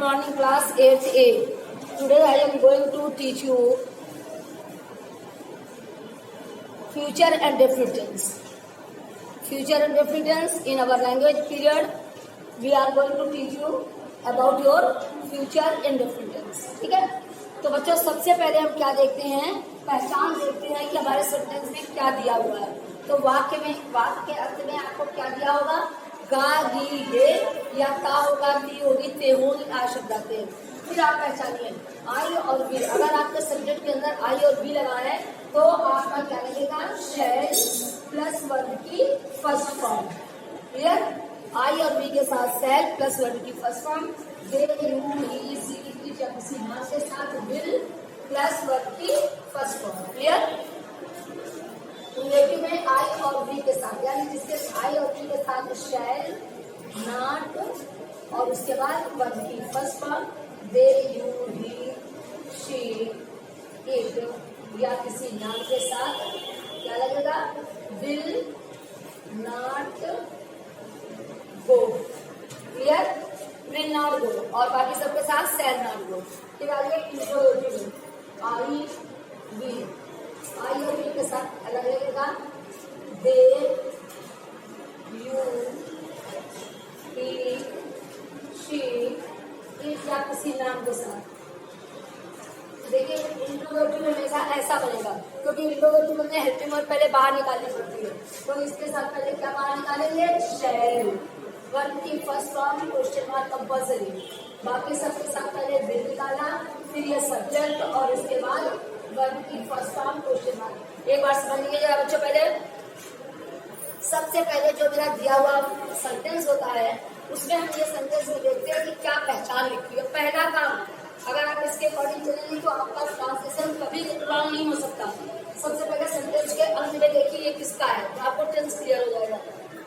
morning class 8th A. Today I am going to teach you future and definite tense. Future and definite tense in our language period. We are going to teach you about your future and definite tense. ठीक है? तो बच्चों सबसे पहले हम क्या देखते हैं, पहचान देखते हैं कि हमारे सेंटेंस में क्या दिया हुआ है। तो वाक्य के अर्थ में आपको क्या दिया होगा, गा गी गे या ता होगा, ती होगी, ते होगी, आ शब्द आते हैं। फिर आप पहचानिए आई और बी। अगर आपके सब्जेक्ट के अंदर आई और बी लगा है तो आपका क्या लगेगा, शैल प्लस वर्ब की फर्स्ट फॉर्म। क्लियर? आई और बी के साथ शैल प्लस वर्ब की फर्स्ट फॉर्म, दे यू ही सी किसी नाम के साथ विल प्लस वर्ब की फर्स्ट फॉर्म। क्लियर? नेगेटिव में आई और बी के साथ, यानी जिसके आई और बी के साथ शैल, नॉट और उसके बाद वर्ब की first form, they you he she it या किसी नाम के साथ क्या लगेगा, will not go. Clear? Will not go और बाकी सबके साथ शैल नॉट गो। फिर आगे इंट्रोगेटिव, आई बी, आई और बी के साथ अलग लगेगा, दे यू ही शी इट या किसी नाम के साथ। देखिए इंट्रोगेटिव हमेशा ऐसा बनेगा क्योंकि इंट्रोगेटिव में हेल्पिंग वर्ब पहले बाहर निकालनी पड़ती है, तो इसके साथ पहले क्या बाहर निकालेंगे, शैल, वर्ब की first form question mark compulsory, बाकी सबके साथ पहले विल निकाला, फिर ये सब्जेक्ट और इसके बाद वर्ब की फर्स्ट फॉर्म क्वेश्चन मार्क। एक बार समझ लीजिएगा बच्चों, पहले सबसे पहले जो मेरा दिया हुआ सेंटेंस होता है उसमें हम ये सेंटेंस में देखते हैं कि क्या पहचान लिखी है। पहला काम, अगर आप इसके अकॉर्डिंग चलेंगे तो आपका ट्रांसलेशन कभी रॉन्ग नहीं हो सकता। सबसे पहले सेंटेंस के अंत में देखिए ये किसका है, तो आपको टेंस क्लियर हो जाएगा।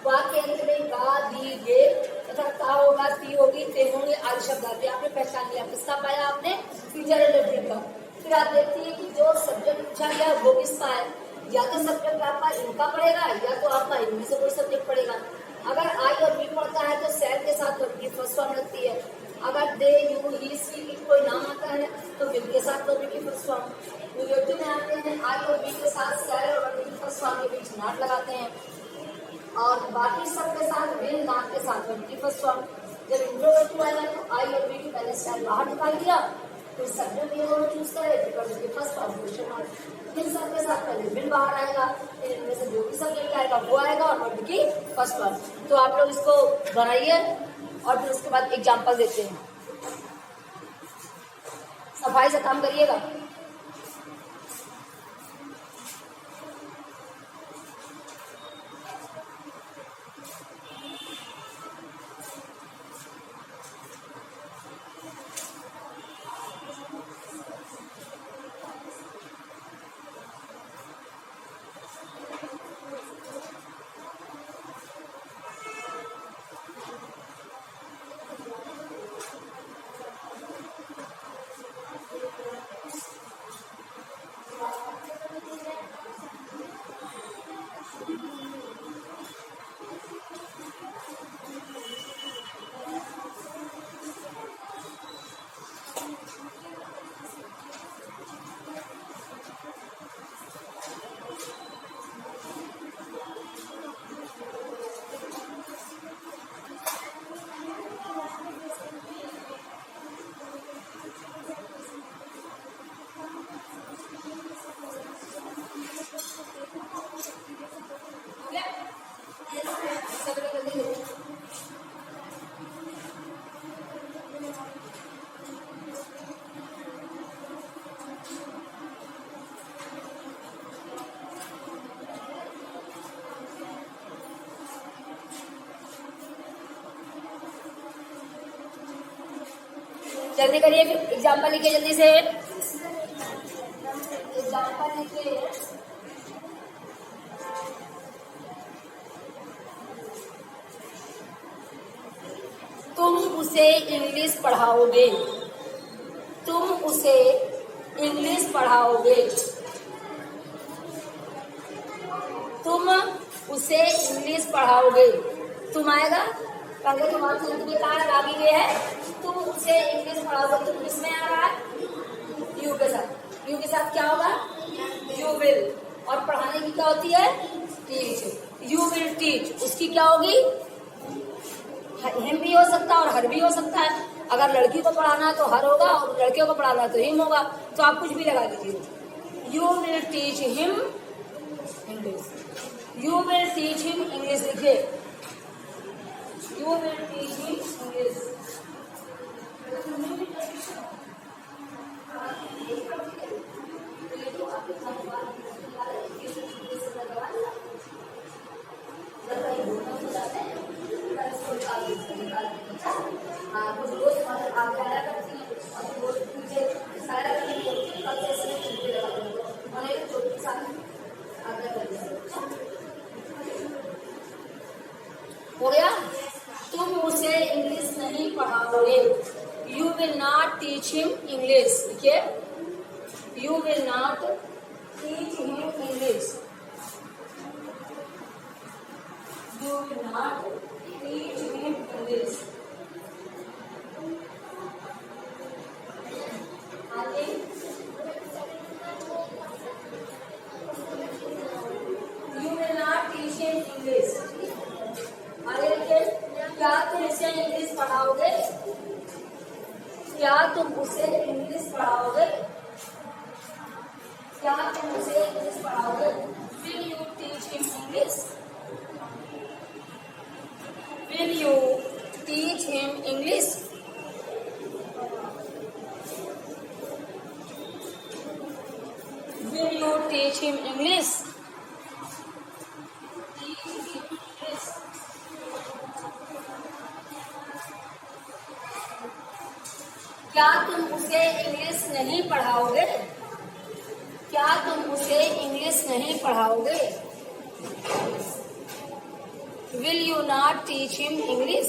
वाक्य अंत में गा दी गे तथा ता होगा, ती होगी, ते होंगे आदि शब्द आते हैं। आपने पहचान लिया, किसका पाया आपने, फ्यूचर एंड डेफिनेट का। फिर आप देखती है कि जो सब्जेक्ट पूछा गया वो किसका है, या तो सब्जेक्ट आपका इनका पड़ेगा या तो आपका इनमें से कोई सब्जेक्ट पड़ेगा। अगर आई और बी पढ़ता है तो शैल के साथ वर्ब की फर्स्ट फॉर्म लगती है। अगर दे यू ही सी इट कोई नाम आता है तो विल के साथ वर्ब की फर्स्ट फॉर्म। निगेटिव में आते हैं आई और बी के साथ शैल और वर्ब की फर्स्ट फॉर्म के बीच नॉट लगाते हैं और बाकी सबके साथ विल नॉट के साथ वर्ब की फर्स्ट फॉर्म। जब इंट्रोगेटिव आएगा तो आई और बी की पहले शैल बाहर निकाल दिया, फिर सब्जेक्ट ये दोनों चूज करे, फिर वर्ब की फर्स्ट फॉर्म क्वेश्चन मार्क। इन सबके साथ पहले विल बाहर आएगा, फिर इनमें से जो भी सब्जेक्ट आएगा वो आएगा और वर्ब की फर्स्ट फॉर्म। तो आप लोग इसको बनाइए और फिर उसके बाद एग्जाम्पल देते हैं। सफाई से काम करिएगा। जल्दी करिए, एग्जाम्पल लिखिए जल्दी से, एग्जाम्पल लिखिए। तुम उसे इंग्लिश पढ़ाओगे, तुम उसे इंग्लिश पढ़ाओगे, तुम उसे इंग्लिश पढ़ाओगे। तुम आएगा, पहले तुम आपसे कहा आगे है, तुम उसे इंग्लिश उसकी क्या होगी, हिम भी हो सकता है और हर भी हो सकता है। अगर लड़की को पढ़ाना है तो हर होगा और लड़कियों को पढ़ाना है तो हिम होगा, तो आप कुछ भी लगा दीजिए। You will teach him English, you will teach him English लिखिए, you will teach him English. हो गया, तुम उसे इंग्लिश नहीं पढ़ाओगे, you will not teach him English, ठीक है, you will not teach him English, you will not teach him English. आगे you will not teach him English, आगे लिखिए, क्या तुम उसे इंग्लिश पढ़ाओगे, क्या तुम उसे इंग्लिश पढ़ाओगे, क्या तुम उसे इंग्लिश पढ़ाओगे, will you teach him English, will you teach him English, will you teach him English, क्या तुम उसे इंग्लिश नहीं पढ़ाओगे, क्या तुम उसे इंग्लिश नहीं पढ़ाओगे, will you not teach him English,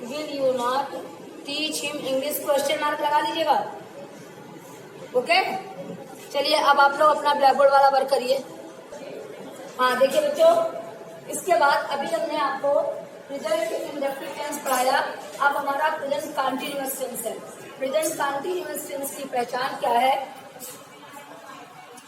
will you not teach him English, question mark लगा दीजिएगा। ओके, चलिए अब आप लोग अपना ब्लैक बोर्ड वाला वर्क करिए। हाँ देखिए बच्चों, इसके बाद अभी हमने आपको प्रेजेंट इंडेफिनिट टेंस पढ़ाया, अब हमारा प्रेजेंट कंटीन्यूअस टेंस है। प्रेजेंट कंटीन्यूअस टेंस की पहचान क्या है,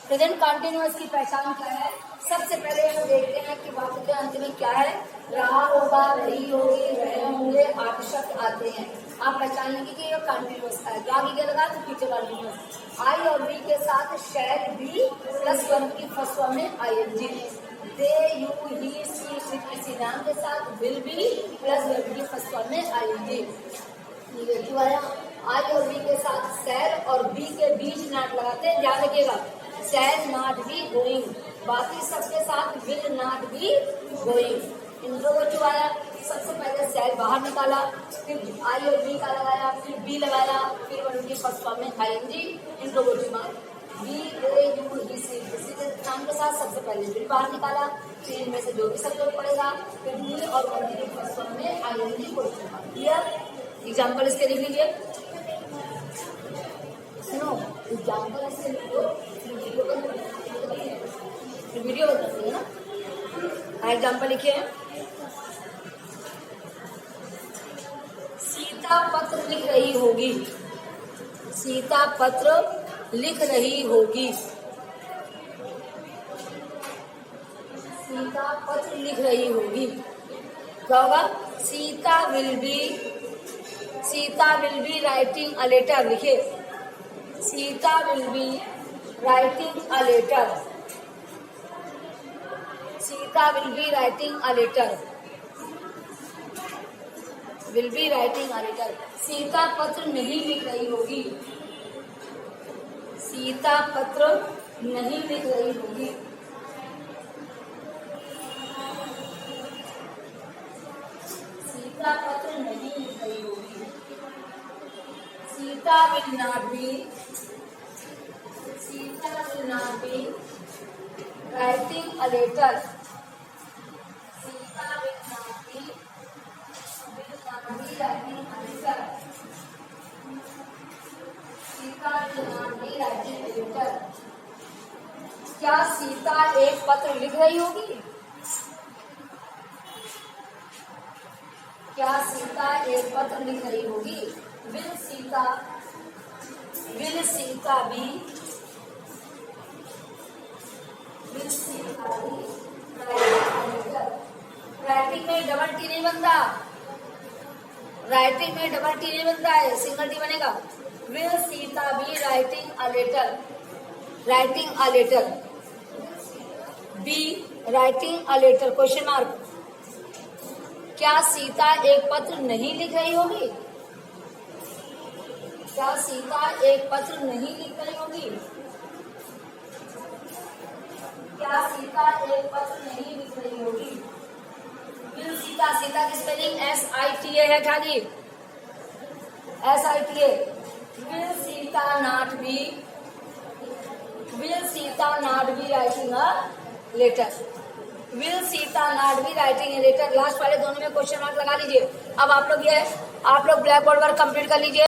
प्रेजेंट कंटीन्यूअस की पहचान क्या है, सबसे पहले हम देखते हैं कि वाक्य के अंत में क्या है, रहा होगा, रही होगी, रहे होंगे, आदि शब्द आते हैं। आप पहचान लेंगे कि ये कंटीन्यूअस है, तो आगे क्या लगा तो पीछे कंटीन्यूअस। आई और बी के साथ शैल बी प्लस वन की फर्स्ट फॉर्म में आईएनजी, दे यू ही सी किसी नाम के साथ विल बी प्लस वर्ब की फर्स्ट फॉर्म में आईएनजी। क्यों आया, आई और बी के साथ सैल और बी के बीच नॉट लगाते हैं, ध्यान रखिएगा, सैल नॉट बी गोइंग, बाकी सबके साथ विल नॉट बी गोइंग। इन दो को क्यों आया, सबसे पहले सैल बाहर निकाला, फिर आई और बी का लगाया, फिर बी लगाया, फिर वर्ब की फर्स्ट फॉर्म में आईएनजी। इन दो को बी दे यू ही सी किसी के नाम के साथ सबसे पहले विल बाहर निकाला, फिर इनमें से जो भी शब्द पड़ेगा, फिर बी और वर्ब की फर्स्ट फॉर्म में आईएनजी को क्लियर। एग्जाम्पल इसके लिख लीजिए, सुनो एग्जाम्पल इसके लिख लो, वीडियो बताती है ना। एग्जाम्पल लिखिए, सीता पत्र लिख रही होगी, सीता पत्र लिख रही होगी, सीता पत्र लिख रही होगी, क्या होगा, Sita will be writing a letter, लिखिए Sita will be writing a letter, Sita will be writing a letter, will be writing a letter. Sita पत्र नहीं लिख रही होगी, सीता पत्र नहीं लिख रही होगी, सीता पत्र नहीं लिख रही होगी, Sita will not be writing a letter, Sita will not be writing a letter, Sita will not be writing a letter. क्या सीता एक पत्र लिख रही होगी, क्या सीता एक पत्र लिख रही होगी, विल सीता बी राइटिंग में डबल टी नहीं बनता, राइटिंग में डबल टी नहीं बनता है, सिंगल टी बनेगा। Will Sita be writing a letter, writing a letter, be writing a letter question mark. क्या सीता एक पत्र नहीं लिख रही होगी? क्या सीता एक पत्र नहीं लिख रही होगी? क्या सीता एक पत्र नहीं लिख रही होगी? विल सीता, सीता की स्पेलिंग SITA है खाली, SITA। Will Sita not be, will Sita not be writing a letter, will Sita not be writing a letter. Last वाले दोनों में क्वेश्चन मार्क लगा लीजिए। अब आप लोग ब्लैक बोर्ड वर्क कंप्लीट कर लीजिए।